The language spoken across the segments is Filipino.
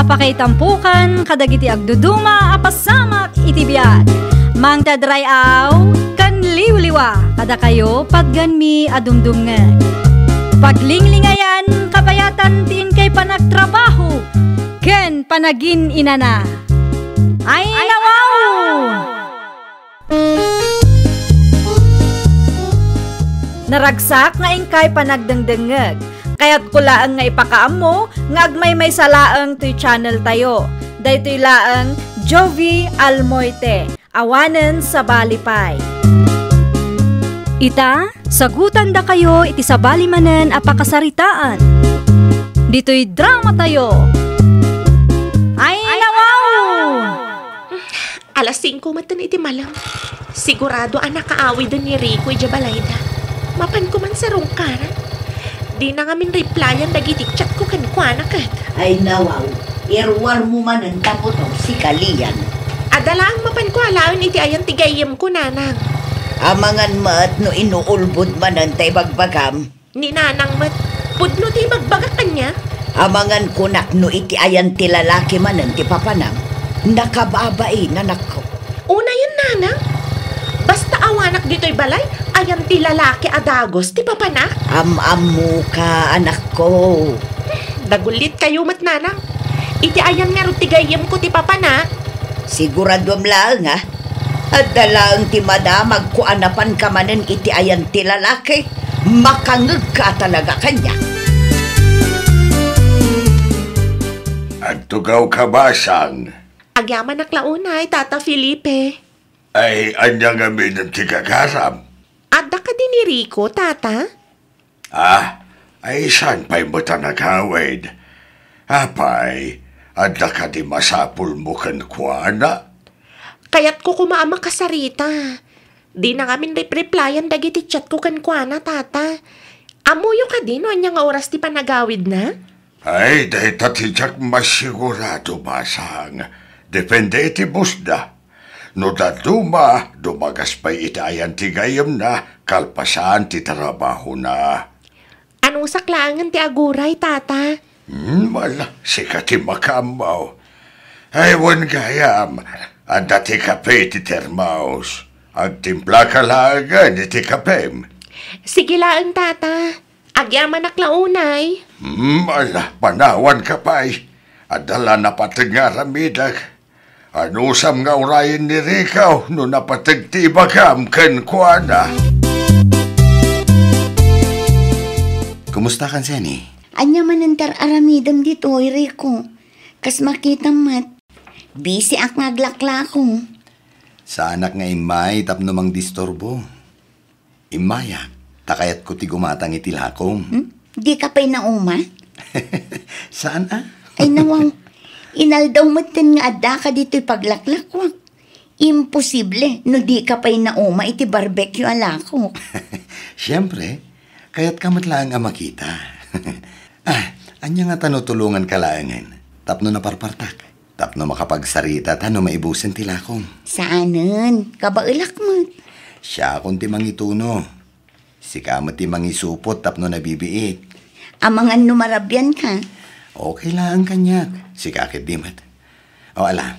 apakaitampukan kadagiti agduduma apasamak iti biag. Mang tadrayaw kan liwliwa kada kayo pagganmi adumdumngeg. Paglinglingayan kabayatan tiin kay panagtrabaho ken panagin inana. Ay nawaw! Naragsak nga ingkay panagdengdengeg. Kaya't kulaang nga ipakaam mo, nga agmay salaang tuy channel tayo. Daytoy laang Jovi Almoite, awanen sa balipay. Ita, sagutan da kayo iti sa balimanen apakasaritaan. Dito'y drama tayo. Ay nawaw! Alas 5 matan iti malam. Sigurado anak kaawi doon ni Rico Jabalayda. Mapan ko man sa rungkaran. Di na ngamin replyan dagiti chat ko kankwana kat. Ay nawaw, irwar mo man ang tapotong si Kalian. Adala ang mapan ko alaon iti ayang tigayem ko nanang. Amangan mat no inuulbod man ang tay bagbagam. Ni nanang mat, pudno ti bagbaga kanya. Amangan kunak no iti ayan ti lalaki man ang ti papanang. Nakababay nanak ko. Una yun nanang. Basta awanak dito'y balay, ayan ti lalaki adagos, ti papanak. Am-amu ka, anak ko. Dagulit kayo mat nanang. Iti ayan nga rutigayem ko ti papanak. Siguradom lang ha. At dalang ti madamag ko anapan ka manen iti ayan ti lalaki. Makangag ka talaga kanya. Agtugaw ka basang. Agyaman naklaunay, Tata Felipe. Ay, anya nga minang tikagaram. Adda ka din ni Rico, Tata? Ay saan pa'y mo tanagawid? Apay, adda ka di masapul mo kankwana? Kaya't ko kumaama kasarita. Di na ngamin replyan dagiti chat ko kankwana, Tata. Amuyo ka din, o anya nga oras ti panagawid na? Ay, dahil tatijak masigurado basang. Depende iti busda. No daduma, dumagas pa'y itayan ti gayam na, kalpasan ti trabaho na. Anong saklangan ti aguray, Tata? Wala, sika ti makamaw. Ay, wan gayam, anda ti kape ti termaos. Agtimpla ka lagan iti kapem. Sige lang, Tata. Agyaman naklaunay. Wala, panawan ka pa'y. Adala na patag nga ramidag. Ano sam nga urayan ni Ricaw no napatagtibagam kankwana? Kumusta kan Seni? Anya manantar aramidam dito, Rico. Kas makita mat. Busy ak ngaglakla ko. Sa anak nga imay tapno mang disturbo. Imaya, takayat ko ti gumatang itilakom. Di ka pa'y nauma? Saan Ay nawang. Inaldaw matan nga adda ka dito'y paglaklakwak. Imposible, no di ka pa'y nauma iti barbecue alako. Siyempre, kaya't kamat lang ang makita. Anya nga tanutulungan ka laangan. Tapno na parpartak. Tapno makapagsarita tano maibusin tilakom. Saanan? Kabailak mo. Siya akong timang ituno. Si kamat timang isupot tapno nabibiit. Amangan numarabyan ka. Okay lang kanyak. Si kakit dimat. O alam,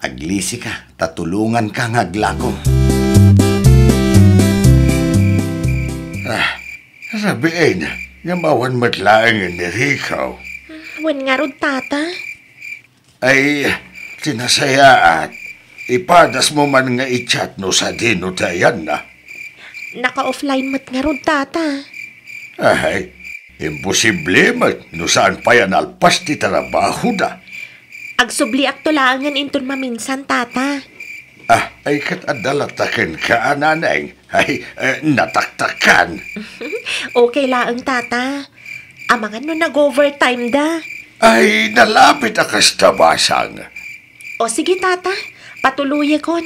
aglisi ka, tatulungan ka ngaglako. Sabihin, ngamawan matlaang ni Ricaw. Wan nga rod, Tata. Ay, sinasaya at ipadas mo man nga i-chat no sa dino tayan na. Naka-offline mat nga rod, Tata. Ay, imposible man no saan pa yan alpas ti trabaho na. Agsubli ak tulangan inton maminsan, Tata. Ay katadalatakan ka, nanay. Ay, nataktakan. Okay lang, Tata. Amangan no nag-overtime da. Ay, nalapit akas tabasang. O sige, Tata. Patuluye kon.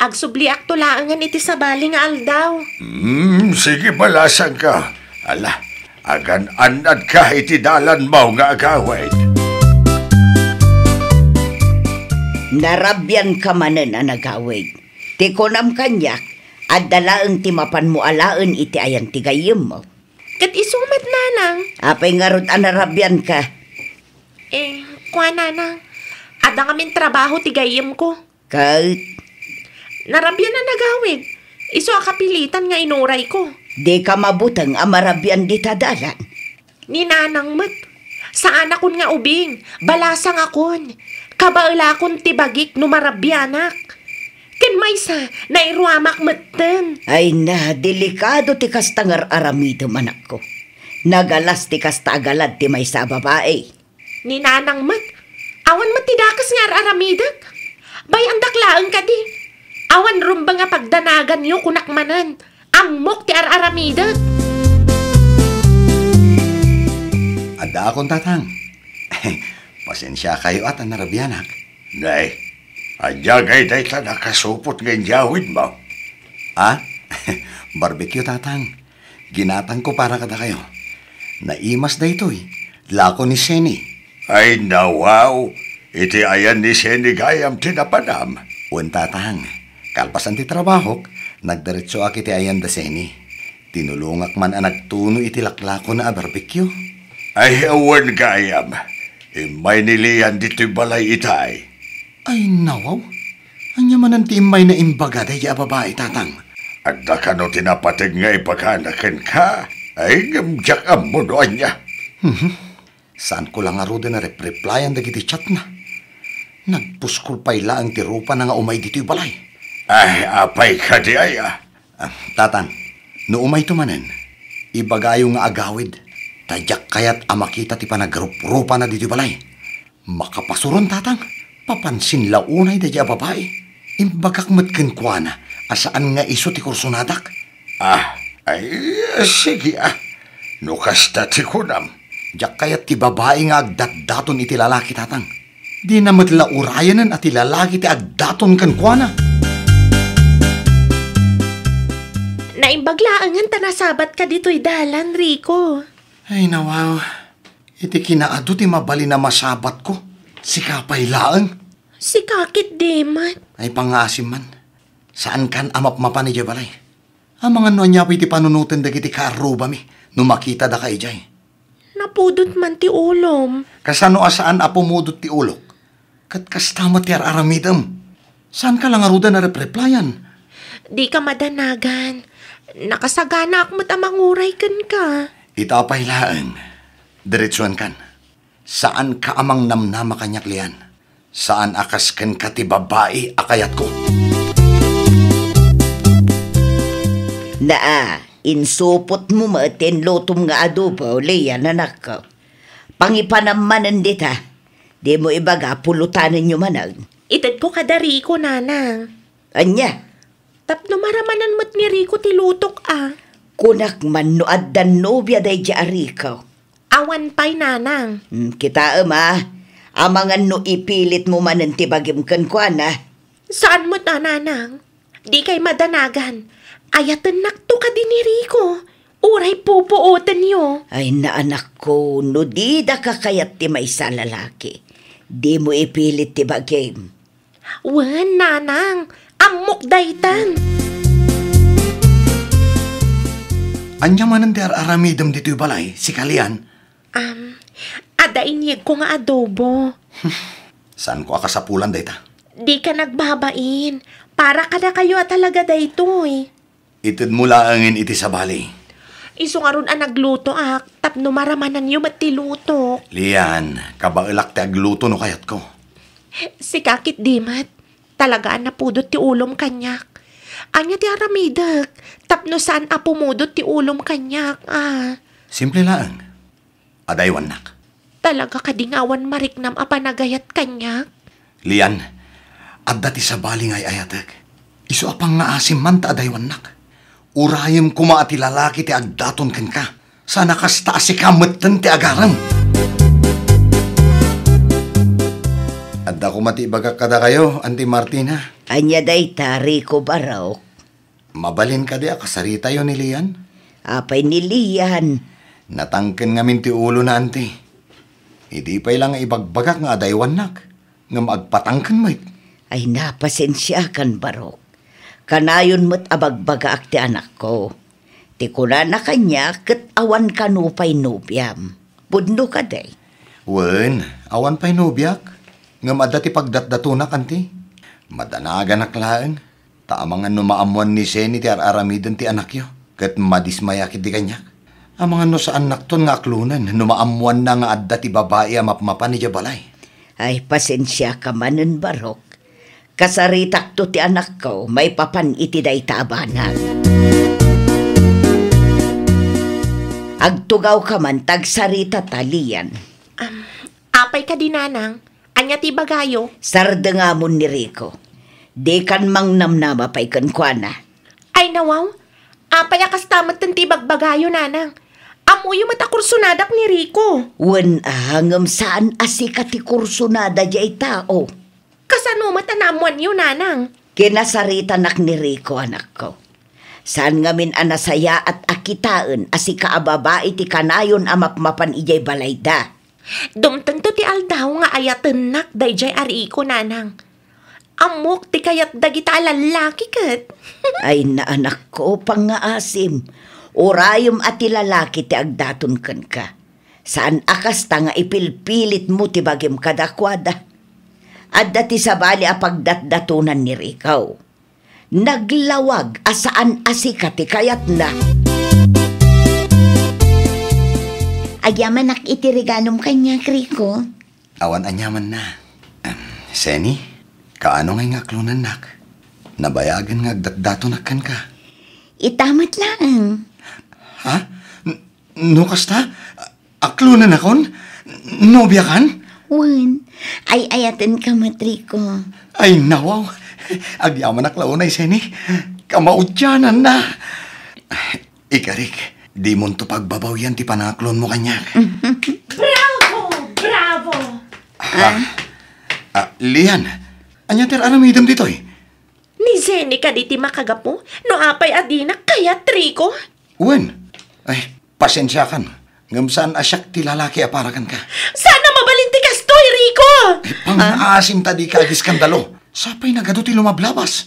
Agsubli ak tulangan iti sabali nga aldaw. Sige, balasan ka. Ala, agan-anad ka iti dalan mo nga agawid. Narabyan ka manen ang nagawid. Ti konam kanyak, at dalaang timapan mo alaan iti ayan tigayim mo. Kat isumat nanang. Apay nga rot anarabyan ka. Kwa, nanang. Ada ngamin trabaho ti gayem ko. Kahit Narabyan na nagawid. Iso akapilitan nga inuray ko. di ka mabutang amarabyan di tadalan. Ni nanang mat. Saan akon nga ubing? Balasang akon. Kabaala akon tibagik no marabyanak. Ken maysa, nairuamak matten. Ay na, delikado ti kastangar aramido manak ko. Nagalas ti kastagalad ti may sa babae. Ni nanang mat. Awan matidakas nga aramidak. Bay ang daklaang ka di. Awan rumba nga pagdanagan nyo kunakmanan. Amok ti aramidak. Ada akong tatang. Pasensya kayo at ang narabyanak. Nay, anyagay day ta nakasupot ng jawid mo. Ah? Barbecue tatang. Ginatang ko para kada kayo. Naimas da ito'y. Lako ni Seni. Ay nawaw, iti ayan ni Senigayam tinapanam. Un tatang. Kalpasan ti trabahok, nagdiretso ak iti ayan da Seni. Tinulungak man ang nagtuno iti laklako na barbecue. Ay awan gayam, imay niliyan dito'y balay itay. Ay nawaw. Anya man ang timay na imbaga day babae tatang. At nakano tinapatig nga ipakanakan ka, ay ngamjak ang munoan niya. Saan ko lang aruda na replyan dagiti chat na. Nagpuskol pa ila ang tirupa na nga umay dito'y balay. Ay apay ka di ay Tatang, no umay tumanen, ibagayo nga agawid. Tadyak kayat amakita ti panagrup-rupa na dito'y balay. Makapasuron tatang, papansin launay da diya babae. Imbagak matken kwa na, asaan nga iso ti kursunadak. Sige no kasta ti kunam. Diyak kayat ti babae nga agdatdaton iti lalaki tatang. Di na matlaurayanan at ti lalaki ti agdaton kan kwa na. Naimbaglaangan tanasabat ka dito'y dalan, Rico. Ay nawaw, iti kinaado ti mabali na masabat ko. Si kapay laang. Si kakit demat. Ay pangasim man. Saan kan amapmapan ni balay? Ang mga nuanyapi ti panunutin dagiti karuba mi, no makita da kay jay. Napudot man ti ulom. Kasano asaan apumudot ti ulok? Kat kastama ti aramidam. Saan ka lang aruda na replyan? Di ka madanagan. Nakasagana akmat amanguray kan ka. Itapay laang. Diretsuan kan. Saan ka amang namnama kanyak lian? Saan akas kan ka ti babae akayat ko? Insupot mo matin lotom nga adobo, liyan anak ko. Pangipanamanan dita, di mo ibaga pulutanan nyo manag. Itad ko kada Rico, nanang. Anya, Tapno maramanan mo't ni Rico ti lutok kunak man no addan nobya day ja Rico. Awan pa'y nanang. Kita amangan no ipilit mo manan ti bagim kan kwa na. Saan mo't nanang? Di kay madanagan. Ayatan nakto ka din ni Rico. Uray pupuotan niyo. Ay na anak ko, no di da kakayat ti may sa lalaki. Di mo ipilit ti bagim. Wan, nanang. Amok daytan. Anya man ang aramidam dito'y balay, si Kalian. Ada inyeg ko nga adobo. Saan ko akasapulan dayta? Di ka nagbabain. Para ka na kayo talaga daytoy. Itid mo laangin iti sa bali. Iso nga ron nagluto tapno maramanan yung matiluto. Lian, kabailak ti agluto no kayat ko. Si kakit dimat. Talagaan napudot ti ulom kanyak. Anya ti aramidak. Tapno saan apumudot ti ulom kanyak Simple lang. Adaywan nak. Talaga kadingawan mariknam apanagayat kanyak. Lian, adda ti sa bali ngay ayatek. Iso apang nga asim man ta adaywan nak. Urayem kuma ati lalaki ti agdaton ken ka. Sana kasta si kametten ti agaram. Adda ko mati bagak kada kayo, Auntie Martina. Anya day tari ko baraw. Mabalin ka di akasarita yun ni Lian. Apay ni Lian. Natangken ngamin ti ulo na, Auntie. Hindi pa ilang ibagbagak nga adaywan nak. Nga magpatangken mo. Ay napasensya kan barok. Kanayon mo't abagbaga ak ti anak ko. Ti kuna na kanya kat awan kanupay nubyam. Pudno ka day. Wen, awan pa'y nubyak. Ngam adda ti pagdatdatunak, anti. Madanagan naklaan. Taamangan numaamuan ni Seni ti araramidan ti anak yo. Kat madismayakit di kanyak. Amangan no sa anak ton nga aklunan. Numaamuan na nga adda ti babae mapmapan ni Jabalay. Ay, pasensya ka manen, Barok. Kasaritak to ti anak ko, may papan iti day tabanag. Agtugaw ka man, tagsarita talian. Apay ka dinanang. Anya ti bagayo. Sardengamon ni Rico. Di kan mang namnama pa'y kankwana. Ay nawaw. Apay akas tamat ti bagbagayo nanang. Amuyo matakursunadak ni Rico. Wen hangam saan asika ti kursunada jay tao. Kasano matanamuan yun nanang. Kinasarita nak ni Rico, anak ko. Saan ngamin anasaya at akitaan asika ababa iti kanayon amapmapan ijay balayda. Dumtang to ti aldaw nga ayatan nak dayjay Rico nanang. Amok ti kayat dagita lalaki kat. Ay na anak ko, pangaasim. Orayom at lalaki ti agdaton kan ka. Saan akas ta nga ipilpilit mo ti bagim kadakwada. Adda ti sabali a pagdatdatunan ni Rico. Naglawag asaan asika ti kayat na. Agyaman nak iti regalom kanya, Rico. Awan anyaman na. Seni, kaano ngay nga aklunan nak? Nabayagan nga agdatdatunak kan ka. Itamat lang. Ha? No kasta? Aklunan akon? Nobya kan? Wen, ay ayatan ka matriko. Ay nawaw. Agyaman aklaunay, Seni. Kamaudyanan na. Ikarik, di mo to pagbabaw yan ti panaklon mo kanya. Bravo! Bravo! Lian, anya ter aramidam ditoy? Ni Zeni ka di ti makagapo. No apay adina kaya Rico. Wen, ay, pasensya kan. Ngam saan asyak ti lalaki aparakan ka. Sana mabalinti kastoy, Rico! Pang-aasim tadi ka agis skandalo. Sapay nagado ti lumablabas.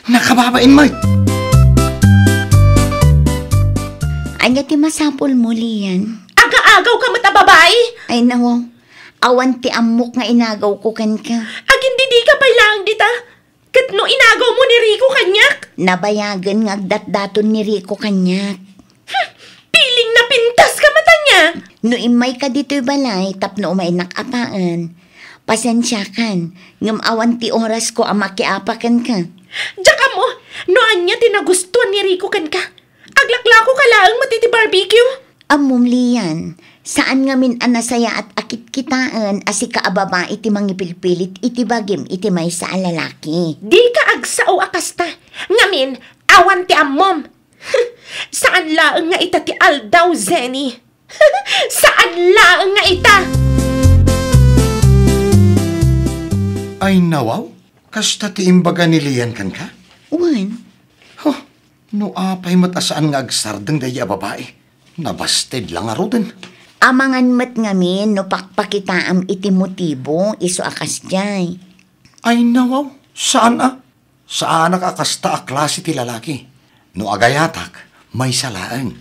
Nakababain mo. Anya ti masapol mo, Lian. Aga-agaw ka matababay. Ay nawaw, awan ti amok nga inagaw ko kan ka. Agin di ka pa lang dita. Kat no inagaw mo ni Rico kanyak. Nabayagan nga agdatdaton ni Rico kanyak. Piling na pintas ka mata niya. No imay ka dito'y balay, tapno umay nakapaan. Pasensya kan, ngam awan ti oras ko ang makiapakan ka. Diyaka mo, no anya tinagustuhan ni Rico kan ka. Aglaklako ka lang matiti barbecue. Amom, Lian, saan ngamin anasaya at akit kitaan asi ka ababa iti mangipilpilit iti bagim iti may sa lalaki. Di ka agsao akasta. Ngamin, awan ti ammom. Saan laang nga ita ti aldaw, Zeni? Saan laang nga ita? Ay nawaw, kasta ti imbaga ni Lian kan ka? Wan, Huh, no apay matasaan nga agsardeng daya babae. Nabasted lang aro din. amangan mat ngamin no pakpakitaam iti motibo iso akas jay. Ay nawaw, saan Saan nakakasta a klase ti lalaki? No agayatak, may salaan.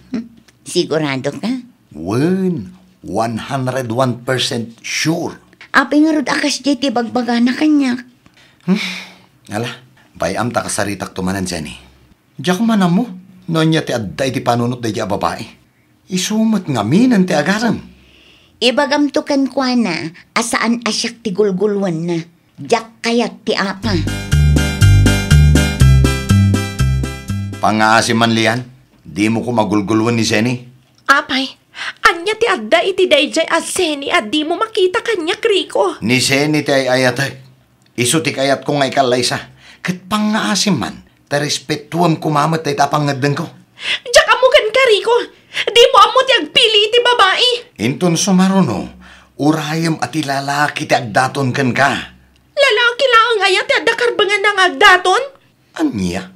Sigurado ka? Wen, 101% sure. Apay nga rod akas jay ti bagbaga na kanyak. Ala, bayam ta kasaritak tumanan Jenny. Diyak manam mo, noon niya ti adday ti panunot da diya babae. Isumat nga minan ti agaran. Ibagamtukan kwa na, asaan asyak ti gulgulwan na. Diyak kayat ti apa. Pangasim man liyan, di mo ko magulgulwan ni Jenny. Apay, anya ti adda iti dayjay as Zeni at di mo makita kanya, Rico. Ni Jenny ti ay ayatay. Isu ti kayat ko nga ikalaysa. Kat pangasim man, ta respetuam kumamat ay tapangadeng ko. Diyak mo kan ka, Rico. Di mo amo ti agpili iti babae. Inton sumaruno, urayam at ilalaki ti agdaton kan ka. Lalaki lang nga ti adda karbangan ng agdaton. Anya?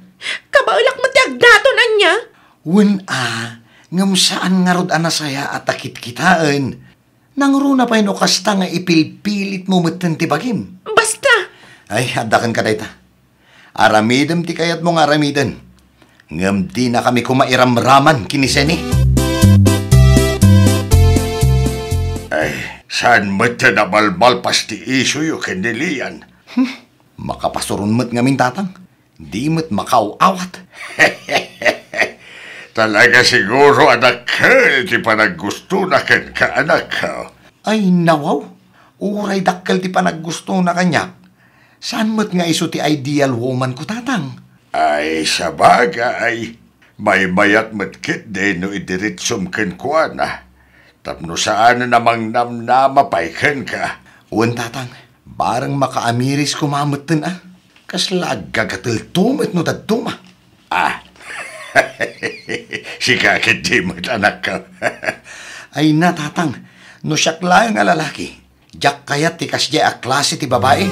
Kabaulak mo ti agdaton anya. Wen ngam saan nga rod anasaya at akit kitaan. Nangruna pa ino kasta nga ipilpilit mo matan ti bagim. Basta. Ay, adakan ka dayta. Aramidem ti kayat mong aramidan. Ngam di na kami kumairamraman kiniseni. Ay, Saan mata na balbal pasti iso yung kanilian? Makapasuron mo't ngamin tatang. Di mo't makaawat. Talaga siguro anak ka, di pa naggusto na kan ka anak ka. Ay nawaw, uray dakkel ti panaggusto na kanya. Saan mo't nga iso ti ideal woman ko tatang? Ay, sa bagay, may mayat matkit din no idiritsum kan kuha na. Tapno saan namang namnamapay kan ka. Uwan tatang, barang makaamiris kumamutin Kaslag gagatil tumit no daduma. Si kakit di mo't anak ka. Ay na tatang, no siyak lang nga lalaki. Diyak kayat ti kasya a klase ti babae.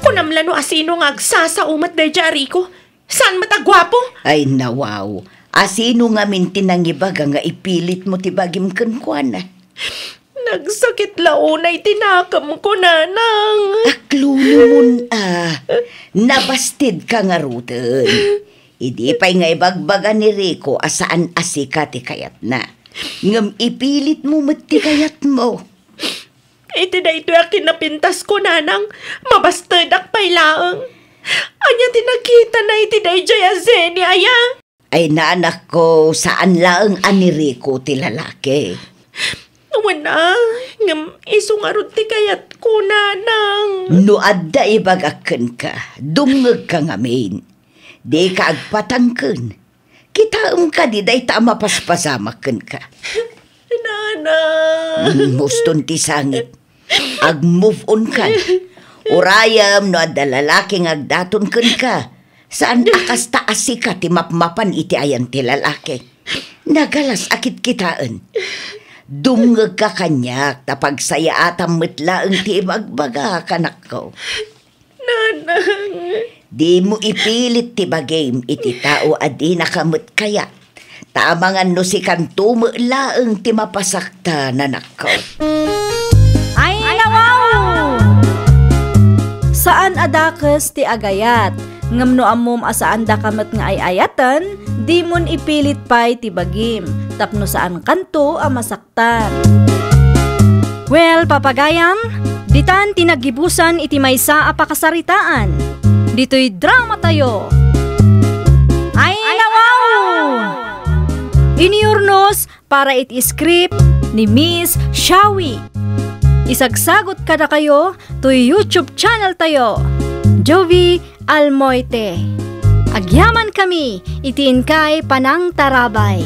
Kunamla no asino nga agsasaumat da Rico. Saan matagwapo? Ay nawaw, asino nga mintinangibaga nga ipilit mo tibagim kankwana. Nagsakit launay tinakam ko, nanang. Aklunumun nabastid ka nga ruten. Idi pa'y nga ibagbaga ni Rico asaan asika ti kayat na. Ngam ipilit mo ti kayat mo. Iti na ito yung kinapintas ko, nanang. Mabastid ak pa'y laang. Anya tinakita na iti na ijay azeni, aya. Ay naanak ko, saan laang ani Rico ti lalaki? Wala, ngam isungarot ti kayat ko, nanang. No adda ibagakan ka, dungag ka ngamin. Di ka agpatangken. Kitaam ka di day tama paspasamakan ka. Nanang. Muston ti sangit. Ag-move on ka. Urayam no adda lalaking agdaton kan ka. Saan akas taasi ka ti mapmapan iti ayan ti lalaki. Nagalas akit kitaan. Dungag ka kanyak tapag saya atam metlaeng ti ibagbaga kanak ko. Nanang. Di mo ipilit ti bagay iti tao adi nakamut kaya. Tamangan no si kantumo laeng ti mapasakta nanak ko. Ay nawaw! Saan adakes ti agayat? Ngam no amom asaan da kamat nga ay ayatan, di mon ipilit pa'y ti bagim. Tapno saan kanto a masaktan. Well, papagayam, ditan tinagibusan iti maysa a pakasaritaan. Dito'y drama tayo. Ay nawaw! Iniurnos para iti script ni Miss Shawi. Isagsagot kada kayo to YouTube channel tayo, Jovi Almoite. Agyaman kami, itiin kay Panang Tarabay.